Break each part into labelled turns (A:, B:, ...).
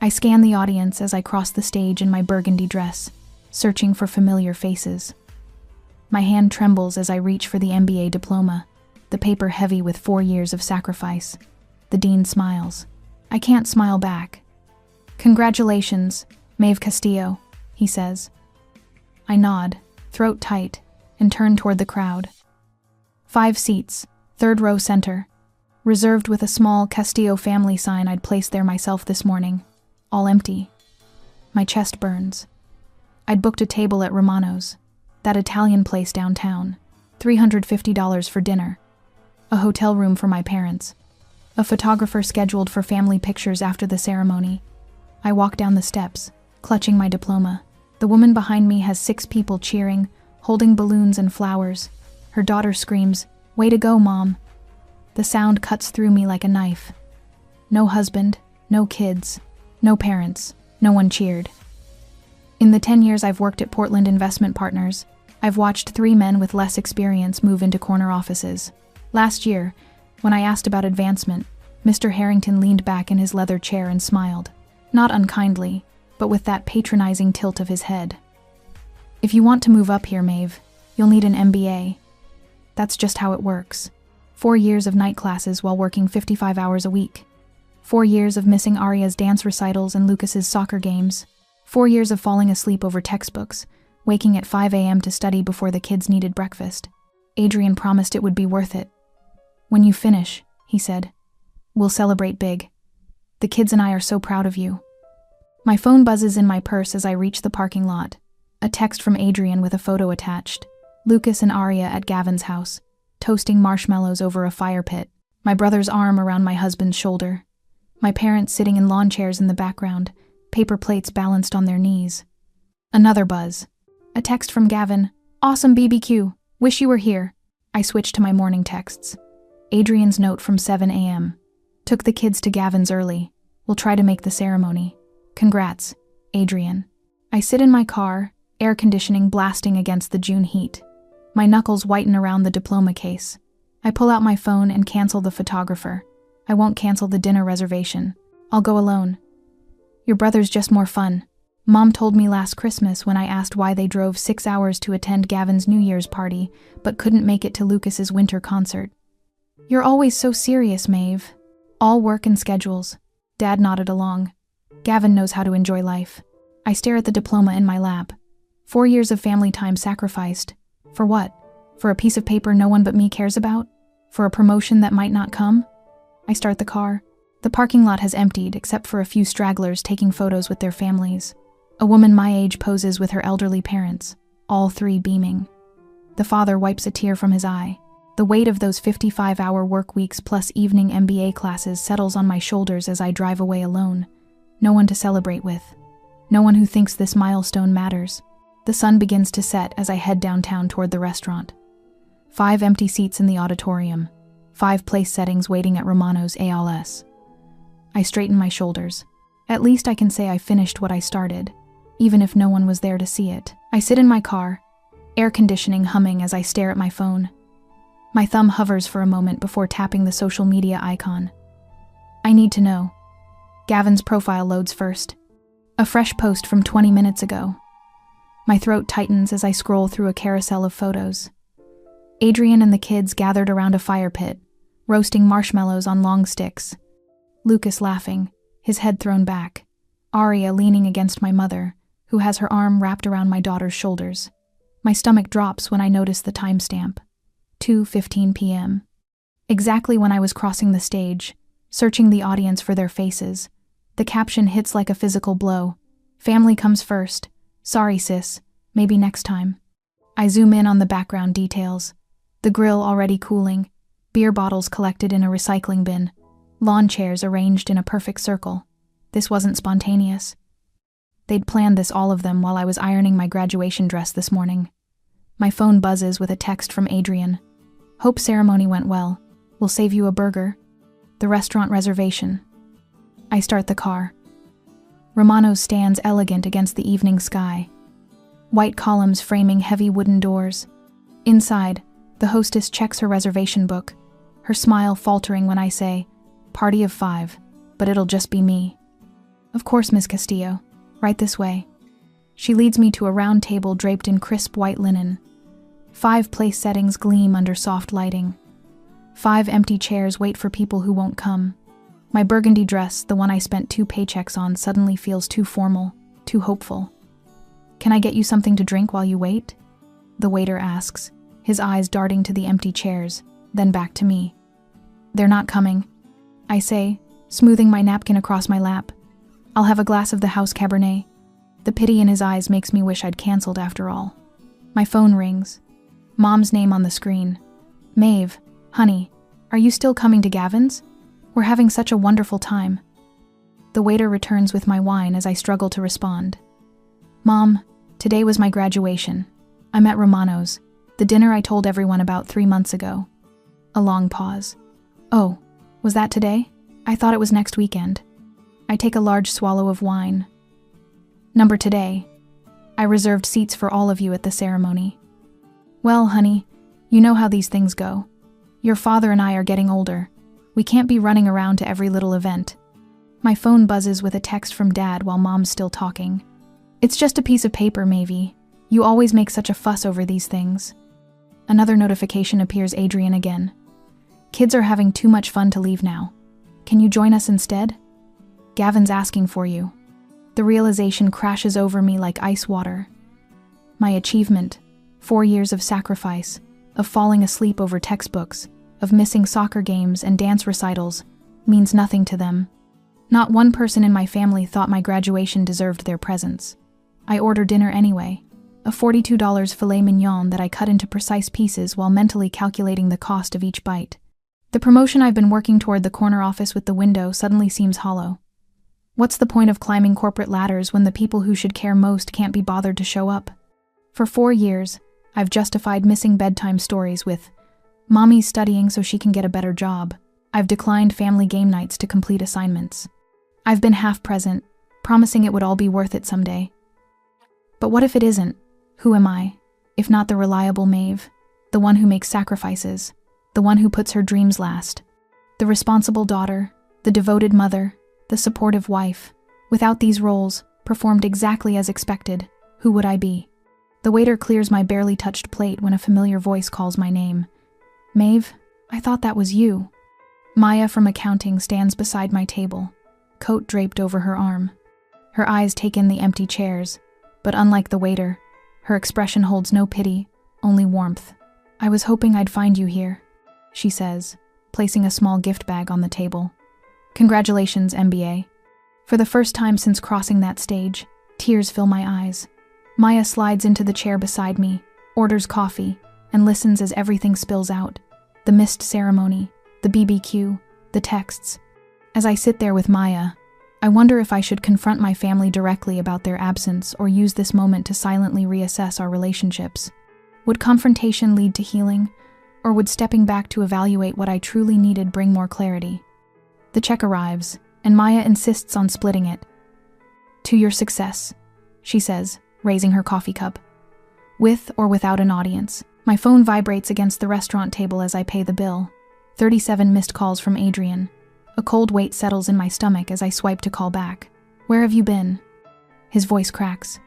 A: I scan the audience as I cross the stage in my burgundy dress, searching for familiar faces. My hand trembles as I reach for the MBA diploma, the paper heavy with 4 years of sacrifice. The dean smiles. I can't smile back. "Congratulations, Maeve Castillo," he says. I nod, throat tight, and turn toward the crowd. 5 seats, 3rd row center, reserved with a small Castillo family sign I'd placed there myself this morning, all empty. My chest burns. I'd booked a table at Romano's, that Italian place downtown, $350 for dinner, a hotel room for my parents, a photographer scheduled for family pictures after the ceremony. I walk down the steps, clutching my diploma. The woman behind me has 6 people cheering, holding balloons and flowers. Her daughter screams, "Way to go, Mom." The sound cuts through me like a knife. No husband, no kids, no parents, no one cheered. In the 10 years I've worked at Portland Investment Partners, I've watched 3 men with less experience move into corner offices. Last year, when I asked about advancement, Mr. Harrington leaned back in his leather chair and smiled. Not unkindly, but with that patronizing tilt of his head. "If you want to move up here, Maeve, you'll need an MBA. That's just how it works. 4 years of night classes while working 55 hours a week. 4 years of missing Aria's dance recitals and Lucas's soccer games. 4 years of falling asleep over textbooks, waking at 5 a.m. to study before the kids needed breakfast. Adrian promised it would be worth it. When you finish," he said, "we'll celebrate big. The kids and I are so proud of you." My phone buzzes in my purse as I reach the parking lot. A text from Adrian with a photo attached. Lucas and Aria at Gavin's house, toasting marshmallows over a fire pit. My brother's arm around my husband's shoulder. My parents sitting in lawn chairs in the background, paper plates balanced on their knees. Another buzz. A text from Gavin. "Awesome BBQ. Wish you were here." I switch to my morning texts. Adrian's note from 7 a.m. "Took the kids to Gavin's early. We'll try to make the ceremony. Congrats, Adrian." I sit in my car, air conditioning blasting against the June heat. My knuckles whiten around the diploma case. I pull out my phone and cancel the photographer. I won't cancel the dinner reservation. I'll go alone. "Your brother's just more fun. Mom told me last Christmas when I asked why they drove 6 hours to attend Gavin's New Year's party, but couldn't make it to Lucas's winter concert." "You're always so serious, Maeve. All work and schedules." Dad nodded along. Gavin knows how to enjoy life. I stare at the diploma in my lap. 4 years of family time sacrificed. For what? For a piece of paper no one but me cares about? For a promotion that might not come? I start the car. The parking lot has emptied except for a few stragglers taking photos with their families. A woman my age poses with her elderly parents, all 3 beaming. The father wipes a tear from his eye. The weight of those 55-hour work weeks plus evening MBA classes settles on my shoulders as I drive away alone. No one to celebrate with. No one who thinks this milestone matters. The sun begins to set as I head downtown toward the restaurant. 5 empty seats in the auditorium. 5 place settings waiting at Romano's ALS. I straighten my shoulders. At least I can say I finished what I started, even if no one was there to see it. I sit in my car, air conditioning humming as I stare at my phone. My thumb hovers for a moment before tapping the social media icon. I need to know. Gavin's profile loads first. A fresh post from 20 minutes ago. My throat tightens as I scroll through a carousel of photos. Adrian and the kids gathered around a fire pit, roasting marshmallows on long sticks. Lucas laughing, his head thrown back. Aria leaning against my mother, who has her arm wrapped around my daughter's shoulders. My stomach drops when I notice the timestamp. 2:15 p.m. Exactly when I was crossing the stage, searching the audience for their faces. The caption hits like a physical blow. "Family comes first. Sorry, sis. Maybe next time." I zoom in on the background details. The grill already cooling, beer bottles collected in a recycling bin, lawn chairs arranged in a perfect circle. This wasn't spontaneous. They'd planned this, all of them, while I was ironing my graduation dress this morning. My phone buzzes with a text from Adrian. "Hope ceremony went well. We'll save you a burger. The restaurant reservation." I start the car. Romano's stands elegant against the evening sky. White columns framing heavy wooden doors. Inside, the hostess checks her reservation book, her smile faltering when I say, "Party of 5, but it'll just be me." Of course, Miss Castillo. Right this way. She leads me to a round table draped in crisp white linen. 5 place settings gleam under soft lighting. 5 empty chairs wait for people who won't come. My burgundy dress, the one I spent 2 paychecks on, suddenly feels too formal, too hopeful. Can I get you something to drink while you wait? The waiter asks, his eyes darting to the empty chairs, then back to me. They're not coming, I say, smoothing my napkin across my lap. I'll have a glass of the house Cabernet. The pity in his eyes makes me wish I'd canceled after all. My phone rings. Mom's name on the screen. Maeve, honey, are you still coming to Gavin's? We're having such a wonderful time. The waiter returns with my wine as I struggle to respond. Mom, today was my graduation. I'm at Romano's, the dinner I told everyone about 3 months ago. A long pause. Oh, was that today? I thought it was next weekend. I take a large swallow of wine. Number today. I reserved seats for all of you at the ceremony. Well, honey, you know how these things go. Your father and I are getting older. We can't be running around to every little event. My phone buzzes with a text from Dad while Mom's still talking. It's just a piece of paper, Mavie. You always make such a fuss over these things. Another notification appears. Adrian again. Kids are having too much fun to leave now. Can you join us instead? Gavin's asking for you. The realization crashes over me like ice water. My achievement, 4 years of sacrifice, of falling asleep over textbooks, of missing soccer games and dance recitals, means nothing to them. Not one person in my family thought my graduation deserved their presence. I order dinner anyway, a $42 filet mignon that I cut into precise pieces while mentally calculating the cost of each bite. The promotion I've been working toward, the corner office with the window, suddenly seems hollow. What's the point of climbing corporate ladders when the people who should care most can't be bothered to show up? For 4 years, I've justified missing bedtime stories with, Mommy's studying so she can get a better job. I've declined family game nights to complete assignments. I've been half present, promising it would all be worth it someday. But what if it isn't? Who am I, if not the reliable Maeve, the one who makes sacrifices, the one who puts her dreams last, the responsible daughter, the devoted mother, the supportive wife? Without these roles, performed exactly as expected, who would I be? The waiter clears my barely touched plate when a familiar voice calls my name. Maeve, I thought that was you. Maya from accounting stands beside my table, coat draped over her arm. Her eyes take in the empty chairs, but unlike the waiter, her expression holds no pity, only warmth. I was hoping I'd find you here, she says, placing a small gift bag on the table. Congratulations, MBA. For the first time since crossing that stage, tears fill my eyes. Maya slides into the chair beside me, orders coffee, and listens as everything spills out. The missed ceremony, the BBQ, the texts. As I sit there with Maya, I wonder if I should confront my family directly about their absence or use this moment to silently reassess our relationships. Would confrontation lead to healing, or would stepping back to evaluate what I truly needed bring more clarity? The check arrives, and Maya insists on splitting it. To your success, she says, raising her coffee cup. With or without an audience. My phone vibrates against the restaurant table as I pay the bill. 37 missed calls from Adrian. A cold weight settles in my stomach as I swipe to call back. Where have you been? His voice cracks.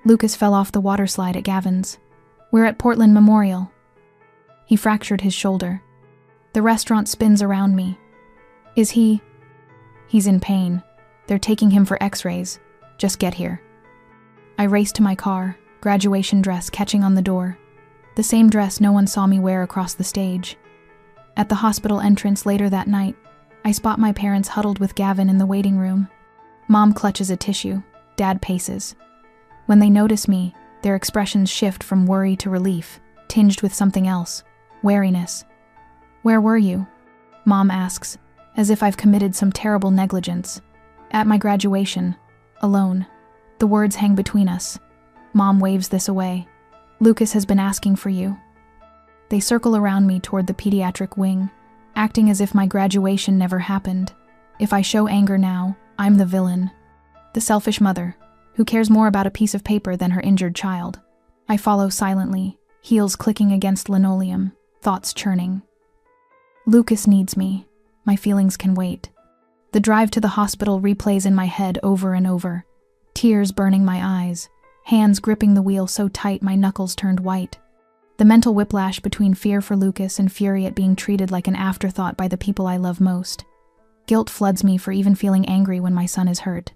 A: Lucas fell off the water slide at Gavin's. We're at Portland Memorial. He fractured his shoulder. The restaurant spins around me. Is he? He's in pain. They're taking him for x-rays. Just get here. I race to my car, graduation dress catching on the door. The same dress no one saw me wear across the stage. At the hospital entrance later that night, I spot my parents huddled with Gavin in the waiting room. Mom clutches a tissue. Dad paces. When they notice me, their expressions shift from worry to relief, tinged with something else, wariness. Where were you? Mom asks, as if I've committed some terrible negligence. At my graduation, alone. The words hang between us. Mom waves this away. Lucas has been asking for you. They circle around me toward the pediatric wing, acting as if my graduation never happened. If I show anger now, I'm the villain. The selfish mother, who cares more about a piece of paper than her injured child. I follow silently, heels clicking against linoleum, thoughts churning. Lucas needs me. My feelings can wait. The drive to the hospital replays in my head over and over, tears burning my eyes, hands gripping the wheel so tight my knuckles turned white. The mental whiplash between fear for Lucas and fury at being treated like an afterthought by the people I love most. Guilt floods me for even feeling angry when my son is hurt.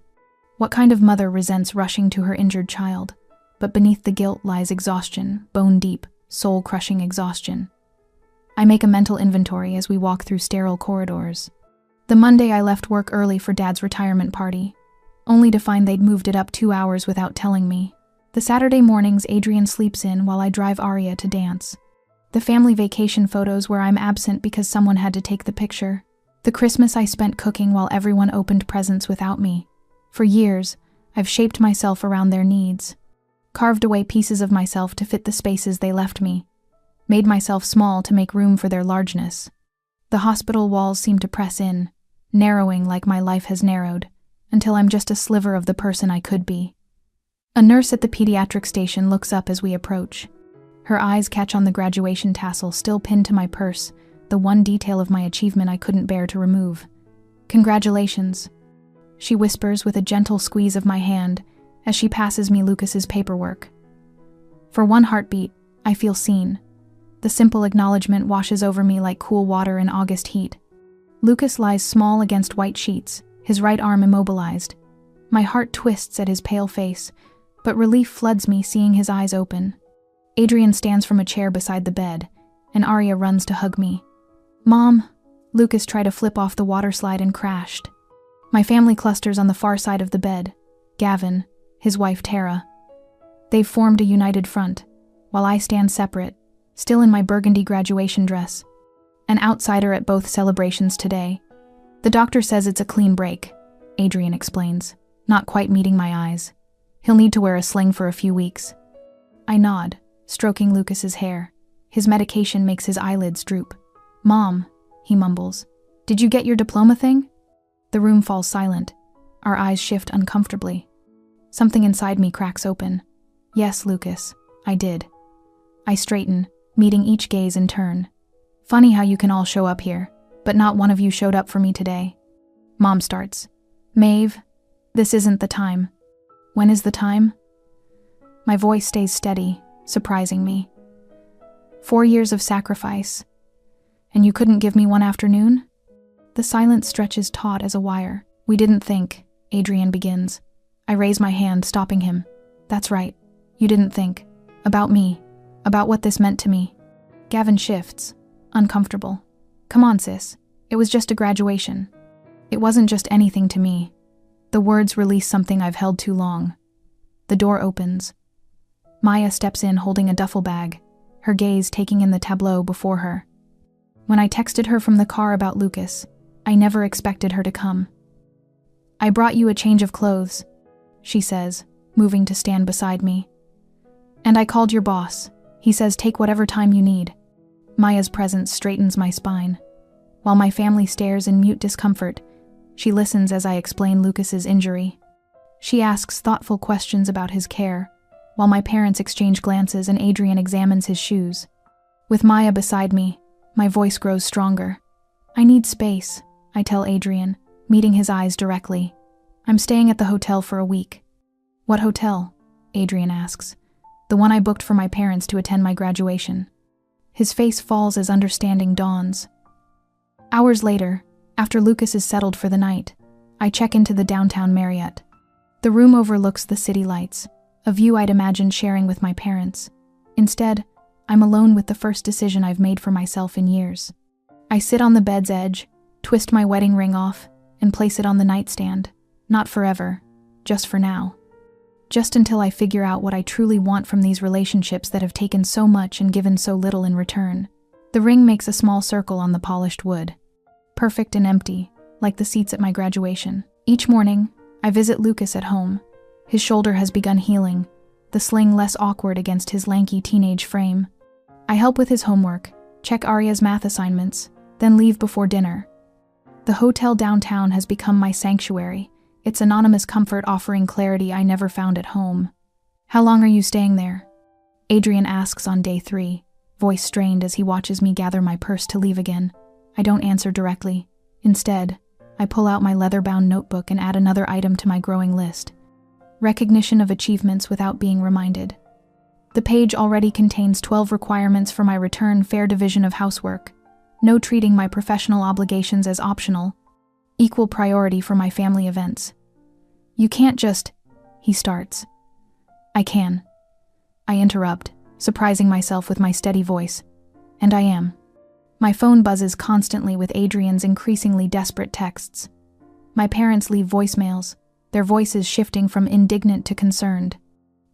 A: What kind of mother resents rushing to her injured child? But beneath the guilt lies exhaustion, bone-deep, soul-crushing exhaustion. I make a mental inventory as we walk through sterile corridors. The Monday I left work early for Dad's retirement party, only to find they'd moved it up 2 hours without telling me. The Saturday mornings Adrian sleeps in while I drive Aria to dance. The family vacation photos where I'm absent because someone had to take the picture. The Christmas I spent cooking while everyone opened presents without me. For years, I've shaped myself around their needs. Carved away pieces of myself to fit the spaces they left me. Made myself small to make room for their largeness. The hospital walls seem to press in, narrowing like my life has narrowed, until I'm just a sliver of the person I could be. A nurse at the pediatric station looks up as we approach. Her eyes catch on the graduation tassel still pinned to my purse, the one detail of my achievement I couldn't bear to remove. "Congratulations," she whispers with a gentle squeeze of my hand as she passes me Lucas's paperwork. For one heartbeat, I feel seen. The simple acknowledgement washes over me like cool water in August heat. Lucas lies small against white sheets, his right arm immobilized. My heart twists at his pale face, but relief floods me seeing his eyes open. Adrian stands from a chair beside the bed, and Aria runs to hug me. "Mom," Lucas tried to flip off the water slide and crashed. My family clusters on the far side of the bed. Gavin, his wife Tara. They've formed a united front, while I stand separate, still in my burgundy graduation dress. An outsider at both celebrations today. "The doctor says it's a clean break," Adrian explains, not quite meeting my eyes. "He'll need to wear a sling for a few weeks." I nod, stroking Lucas's hair. His medication makes his eyelids droop. "Mom," he mumbles, "did you get your diploma thing?" The room falls silent. Our eyes shift uncomfortably. Something inside me cracks open. "Yes, Lucas, I did." I straighten, meeting each gaze in turn. "Funny how you can all show up here, but not one of you showed up for me today." Mom starts. "Maeve, this isn't the time." "When is the time?" My voice stays steady, surprising me. 4 years of sacrifice. And you couldn't give me one afternoon? The silence stretches taut as a wire. "We didn't think," Adrian begins. I raise my hand, stopping him. "That's right. You didn't think. About me. About what this meant to me." Gavin shifts, uncomfortable. "Come on, sis. It was just a graduation." It wasn't just anything to me. The words release something I've held too long. The door opens. Maya steps in holding a duffel bag, her gaze taking in the tableau before her. When I texted her from the car about Lucas, I never expected her to come. "I brought you a change of clothes," she says, moving to stand beside me. "And I called your boss. He says take whatever time you need." Maya's presence straightens my spine. While my family stares in mute discomfort, she listens as I explain Lucas's injury. She asks thoughtful questions about his care, while my parents exchange glances and Adrian examines his shoes. With Maya beside me, my voice grows stronger. "I need space," I tell Adrian, meeting his eyes directly. "I'm staying at the hotel for a week." "What hotel?" Adrian asks. "The one I booked for my parents to attend my graduation." His face falls as understanding dawns. Hours later, after Lucas is settled for the night, I check into the downtown Marriott. The room overlooks the city lights, a view I'd imagined sharing with my parents. Instead, I'm alone with the first decision I've made for myself in years. I sit on the bed's edge, twist my wedding ring off, and place it on the nightstand. Not forever, just for now. Just until I figure out what I truly want from these relationships that have taken so much and given so little in return. The ring makes a small circle on the polished wood. Perfect and empty, like the seats at my graduation. Each morning, I visit Lucas at home. His shoulder has begun healing, the sling less awkward against his lanky teenage frame. I help with his homework, check Aria's math assignments, then leave before dinner. The hotel downtown has become my sanctuary, its anonymous comfort offering clarity I never found at home. "How long are you staying there?" Adrian asks on day 3, voice strained as he watches me gather my purse to leave again. I don't answer directly. Instead, I pull out my leather-bound notebook and add another item to my growing list. Recognition of achievements without being reminded. The page already contains 12 requirements for my return fair division of housework. No treating my professional obligations as optional. Equal priority for my family events. You can't just... He starts. I can. I interrupt, surprising myself with my steady voice. And I am. My phone buzzes constantly with Adrian's increasingly desperate texts. My parents leave voicemails, their voices shifting from indignant to concerned.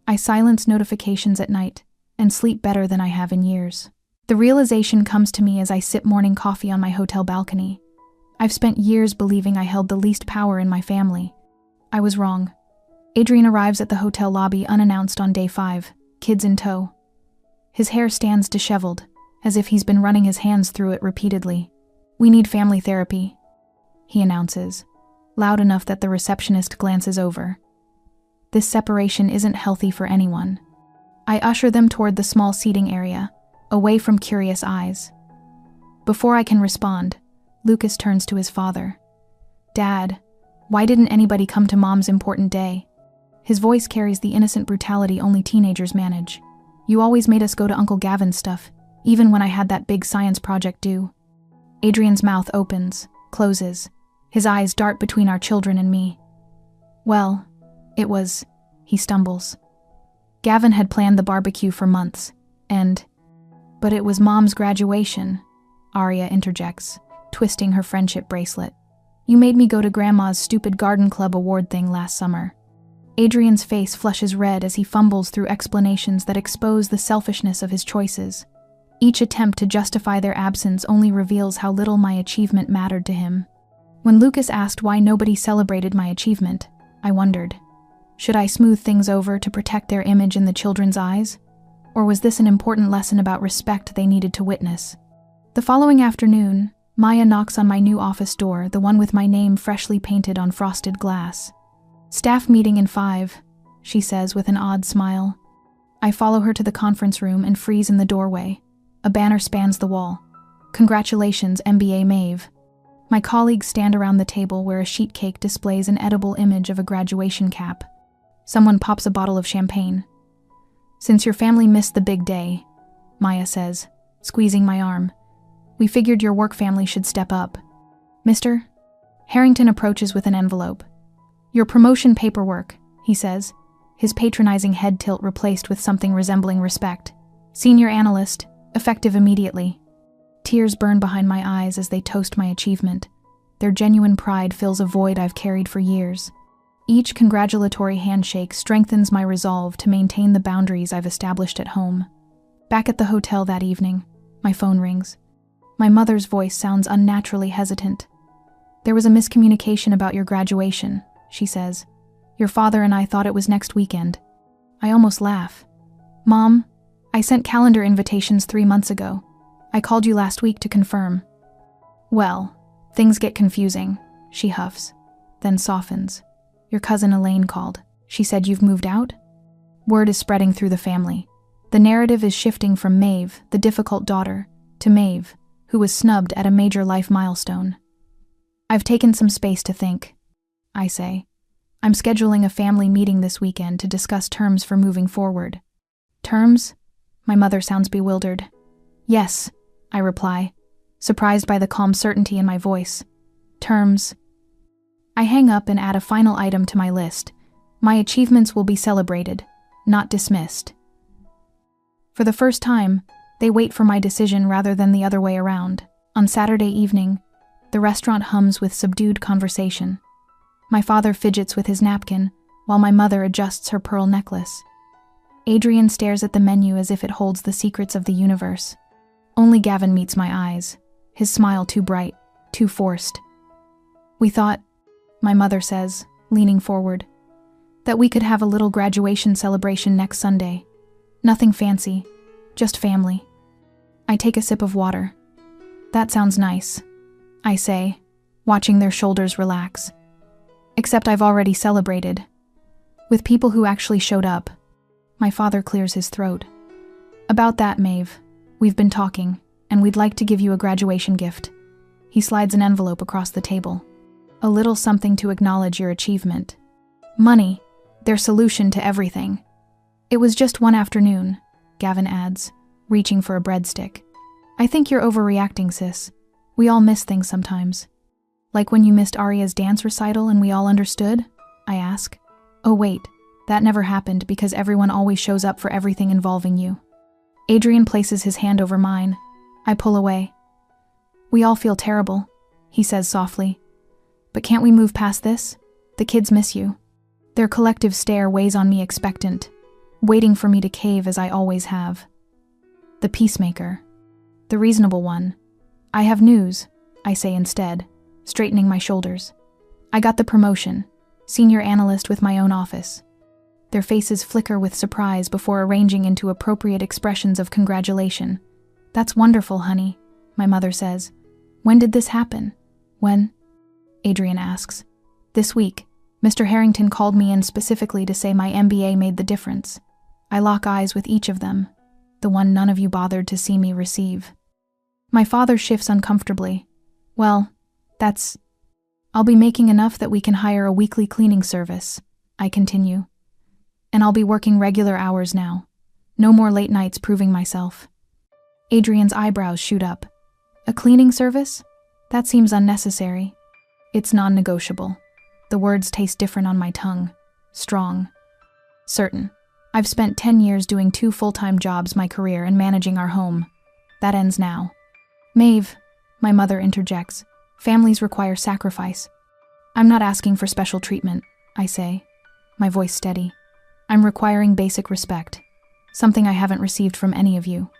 A: I silence notifications at night and sleep better than I have in years. The realization comes to me as I sip morning coffee on my hotel balcony. I've spent years believing I held the least power in my family. I was wrong. Adrian arrives at the hotel lobby unannounced on day 5, kids in tow. His hair stands disheveled, as if he's been running his hands through it repeatedly. We need family therapy, he announces, loud enough that the receptionist glances over. This separation isn't healthy for anyone. I usher them toward the small seating area, away from curious eyes. Before I can respond, Lucas turns to his father. Dad, why didn't anybody come to Mom's important day? His voice carries the innocent brutality only teenagers manage. You always made us go to Uncle Gavin's stuff, even when I had that big science project due. Adrian's mouth opens, closes. His eyes dart between our children and me. Well, it was, he stumbles. Gavin had planned the barbecue for months, but it was Mom's graduation, Arya interjects, twisting her friendship bracelet. You made me go to Grandma's stupid garden club award thing last summer. Adrian's face flushes red as he fumbles through explanations that expose the selfishness of his choices. Each attempt to justify their absence only reveals how little my achievement mattered to him. When Lucas asked why nobody celebrated my achievement, I wondered, should I smooth things over to protect their image in the children's eyes? Or was this an important lesson about respect they needed to witness? The following afternoon, Maya knocks on my new office door, the one with my name freshly painted on frosted glass. Staff meeting in 5, she says with an odd smile. I follow her to the conference room and freeze in the doorway. A banner spans the wall. Congratulations, MBA Maeve. My colleagues stand around the table where a sheet cake displays an edible image of a graduation cap. Someone pops a bottle of champagne. Since your family missed the big day, Maya says, squeezing my arm, we figured your work family should step up. Mister? Harrington approaches with an envelope. Your promotion paperwork, he says, his patronizing head tilt replaced with something resembling respect. Senior analyst, effective immediately. Tears burn behind my eyes as they toast my achievement. Their genuine pride fills a void I've carried for years. Each congratulatory handshake strengthens my resolve to maintain the boundaries I've established at home. Back at the hotel that evening, my phone rings. My mother's voice sounds unnaturally hesitant. There was a miscommunication about your graduation, she says. Your father and I thought it was next weekend. I almost laugh. Mom, I sent calendar invitations 3 months ago. I called you last week to confirm. Well, things get confusing, she huffs, then softens. Your cousin Elaine called. She said you've moved out? Word is spreading through the family. The narrative is shifting from Maeve, the difficult daughter, to Maeve, who was snubbed at a major life milestone. I've taken some space to think, I say. I'm scheduling a family meeting this weekend to discuss terms for moving forward. Terms? My mother sounds bewildered. Yes, I reply, surprised by the calm certainty in my voice. Terms. I hang up and add a final item to my list. My achievements will be celebrated, not dismissed. For the first time, they wait for my decision rather than the other way around. On Saturday evening, the restaurant hums with subdued conversation. My father fidgets with his napkin, while my mother adjusts her pearl necklace. Adrian stares at the menu as if it holds the secrets of the universe. Only Gavin meets my eyes, his smile too bright, too forced. We thought, my mother says, leaning forward, that we could have a little graduation celebration next Sunday. Nothing fancy, just family. I take a sip of water. That sounds nice, I say, watching their shoulders relax. Except I've already celebrated. With people who actually showed up. My father clears his throat. About that, Maeve. We've been talking, and we'd like to give you a graduation gift. He slides an envelope across the table. A little something to acknowledge your achievement. Money, their solution to everything. It was just one afternoon, Gavin adds, reaching for a breadstick. I think you're overreacting, sis. We all miss things sometimes. Like when you missed Arya's dance recital and we all understood? I ask. Oh wait, that never happened because everyone always shows up for everything involving you. Adrian places his hand over mine. I pull away. We all feel terrible, he says softly. But can't we move past this? The kids miss you. Their collective stare weighs on me expectant, waiting for me to cave as I always have. The peacemaker. The reasonable one. I have news, I say instead, straightening my shoulders. I got the promotion, senior analyst with my own office. Their faces flicker with surprise before arranging into appropriate expressions of congratulation. That's wonderful, honey, my mother says. When did this happen? When? Adrian asks. This week. Mr. Harrington called me in specifically to say my MBA made the difference. I lock eyes with each of them, the one none of you bothered to see me receive. My father shifts uncomfortably. Well, I'll be making enough that we can hire a weekly cleaning service, I continue. And I'll be working regular hours now. No more late nights proving myself. Adrian's eyebrows shoot up. A cleaning service? That seems unnecessary. It's non-negotiable. The words taste different on my tongue. Strong. Certain. I've spent 10 years doing 2 full-time jobs my career and managing our home. That ends now. Maeve, my mother interjects. Families require sacrifice. I'm not asking for special treatment, I say, my voice steady. I'm requiring basic respect, something I haven't received from any of you.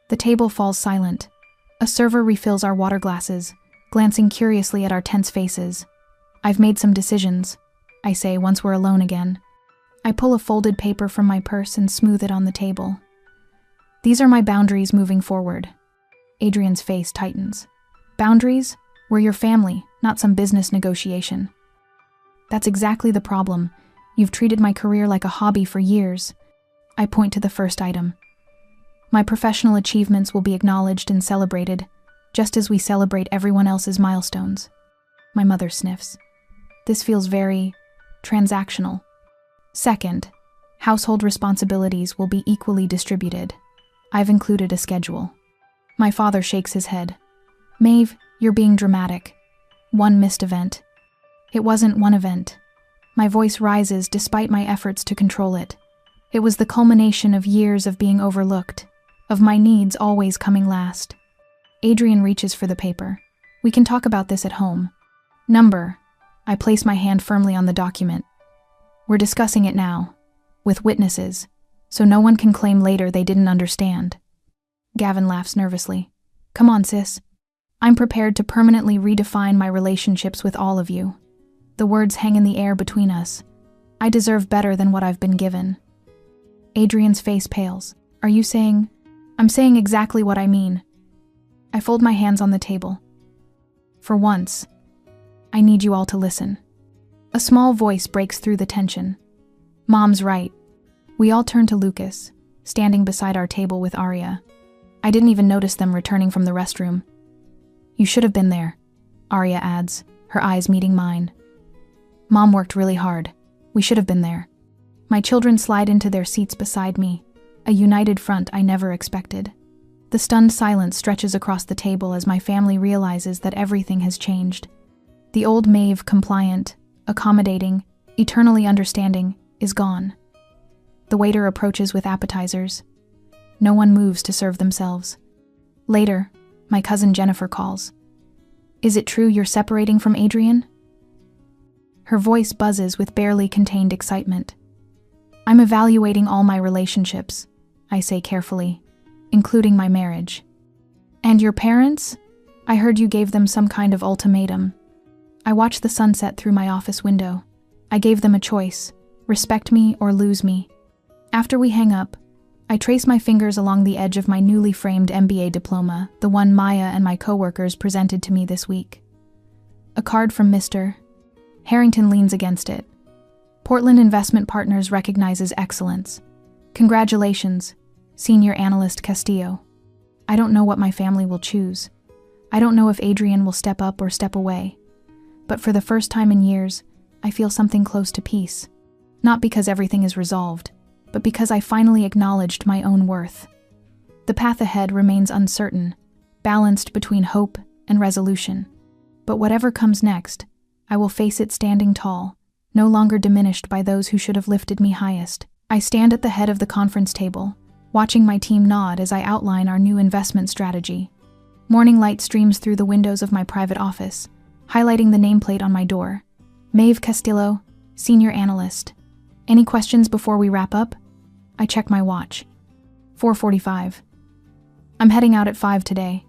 A: The table falls silent. A server refills our water glasses, glancing curiously at our tense faces. I've made some decisions, I say once we're alone again. I pull a folded paper from my purse and smooth it on the table. These are my boundaries moving forward. Adrian's face tightens. Boundaries? We're your family, not some business negotiation. That's exactly the problem. You've treated my career like a hobby for years. I point to the first item. My professional achievements will be acknowledged and celebrated, just as we celebrate everyone else's milestones. My mother sniffs. This feels very transactional. Second, household responsibilities will be equally distributed. I've included a schedule. My father shakes his head. Maeve, you're being dramatic. One missed event. It wasn't one event. My voice rises despite my efforts to control it. It was the culmination of years of being overlooked, of my needs always coming last. Adrian reaches for the paper. We can talk about this at home. Number. I place my hand firmly on the document. We're discussing it now, with witnesses, so no one can claim later they didn't understand. Gavin laughs nervously. Come on, sis. I'm prepared to permanently redefine my relationships with all of you. The words hang in the air between us. I deserve better than what I've been given. Adrian's face pales. Are you saying? I'm saying exactly what I mean. I fold my hands on the table. For once, I need you all to listen. A small voice breaks through the tension. Mom's right. We all turn to Lucas, standing beside our table with Arya. I didn't even notice them returning from the restroom. You should have been there, Arya adds, her eyes meeting mine. Mom worked really hard. We should have been there. My children slide into their seats beside me, a united front I never expected. The stunned silence stretches across the table as my family realizes that everything has changed. The old Maeve, compliant, accommodating, eternally understanding, is gone. The waiter approaches with appetizers. No one moves to serve themselves. Later, my cousin Jennifer calls. Is it true you're separating from Adrian? Her voice buzzes with barely contained excitement. I'm evaluating all my relationships, I say carefully, including my marriage. And your parents? I heard you gave them some kind of ultimatum. I watch the sunset through my office window. I gave them a choice, respect me or lose me. After we hang up, I trace my fingers along the edge of my newly framed MBA diploma, the one Maya and my coworkers presented to me this week. A card from Mr. Harrington leans against it. Portland Investment Partners recognizes excellence. Congratulations, Senior Analyst Castillo. I don't know what my family will choose. I don't know if Adrian will step up or step away. but for the first time in years, I feel something close to peace. Not because everything is resolved, but because I finally acknowledged my own worth. The path ahead remains uncertain, balanced between hope and resolution. But whatever comes next, I will face it standing tall, no longer diminished by those who should have lifted me highest. I stand at the head of the conference table, watching my team nod as I outline our new investment strategy. Morning light streams through the windows of my private office, highlighting the nameplate on my door. Maeve Castillo, Senior Analyst. Any questions before we wrap up? I check my watch. 4:45. I'm heading out at 5 today.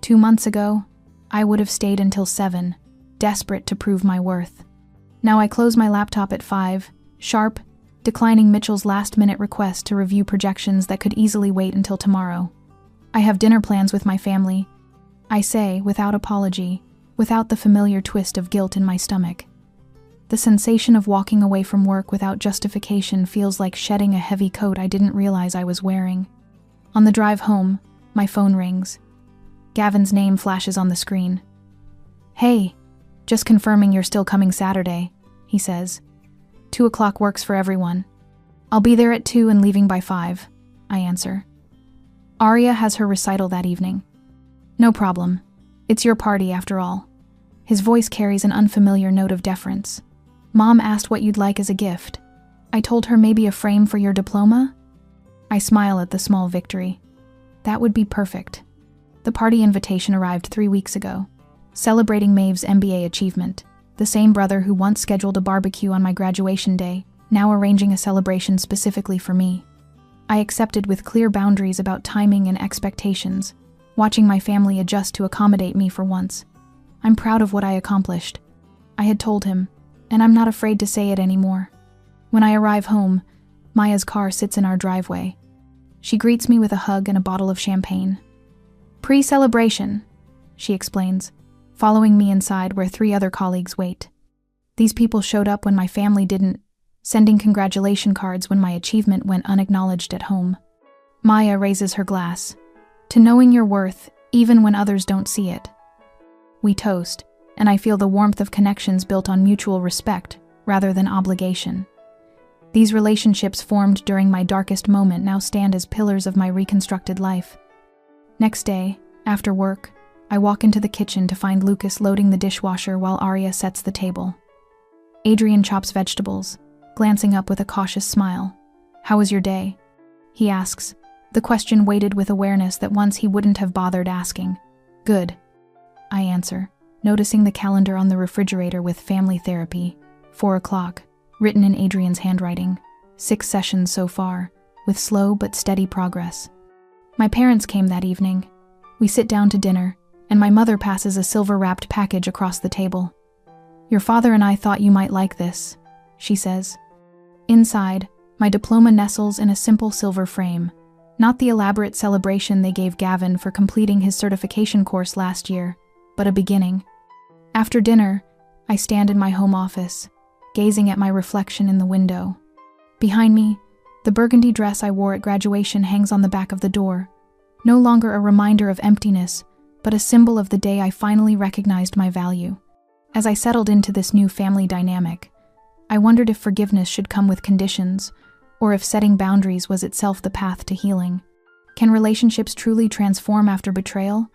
A: 2 months ago, I would have stayed until 7, desperate to prove my worth. Now I close my laptop at 5, sharp, declining Mitchell's last-minute request to review projections that could easily wait until tomorrow. I have dinner plans with my family, I say without apology, without the familiar twist of guilt in my stomach. The sensation of walking away from work without justification feels like shedding a heavy coat I didn't realize I was wearing. On the drive home, my phone rings. Gavin's name flashes on the screen. "Hey, just confirming you're still coming Saturday," he says. 2 o'clock works for everyone. I'll be there at 2 and leaving by 5, I answer. Arya has her recital that evening. No problem. It's your party after all. His voice carries an unfamiliar note of deference. Mom asked what you'd like as a gift. I told her maybe a frame for your diploma? I smile at the small victory. That would be perfect. The party invitation arrived 3 weeks ago, celebrating Maeve's MBA achievement. The same brother who once scheduled a barbecue on my graduation day, now arranging a celebration specifically for me. I accepted with clear boundaries about timing and expectations, watching my family adjust to accommodate me for once. I'm proud of what I accomplished. I had told him, and I'm not afraid to say it anymore. When I arrive home, Maya's car sits in our driveway. She greets me with a hug and a bottle of champagne. Pre-celebration, she explains, following me inside where 3 other colleagues wait. These people showed up when my family didn't, sending congratulation cards when my achievement went unacknowledged at home. Maya raises her glass. To knowing your worth, even when others don't see it. We toast, and I feel the warmth of connections built on mutual respect rather than obligation. These relationships formed during my darkest moment now stand as pillars of my reconstructed life. Next day, after work, I walk into the kitchen to find Lucas loading the dishwasher while Arya sets the table. Adrian chops vegetables, glancing up with a cautious smile. "How was your day?" he asks, the question weighted with awareness that once he wouldn't have bothered asking. "Good," I answer, noticing the calendar on the refrigerator with family therapy, 4 o'clock, written in Adrian's handwriting. 6 sessions so far, with slow but steady progress. My parents came that evening. We sit down to dinner, and my mother passes a silver-wrapped package across the table. "Your father and I thought you might like this," she says. Inside, my diploma nestles in a simple silver frame, not the elaborate celebration they gave Gavin for completing his certification course last year, but a beginning. After dinner, I stand in my home office, gazing at my reflection in the window. Behind me, the burgundy dress I wore at graduation hangs on the back of the door, no longer a reminder of emptiness, but a symbol of the day I finally recognized my value. As I settled into this new family dynamic, I wondered if forgiveness should come with conditions, or if setting boundaries was itself the path to healing. Can relationships truly transform after betrayal,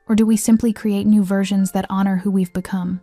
A: or do we simply create new versions that honor who we've become?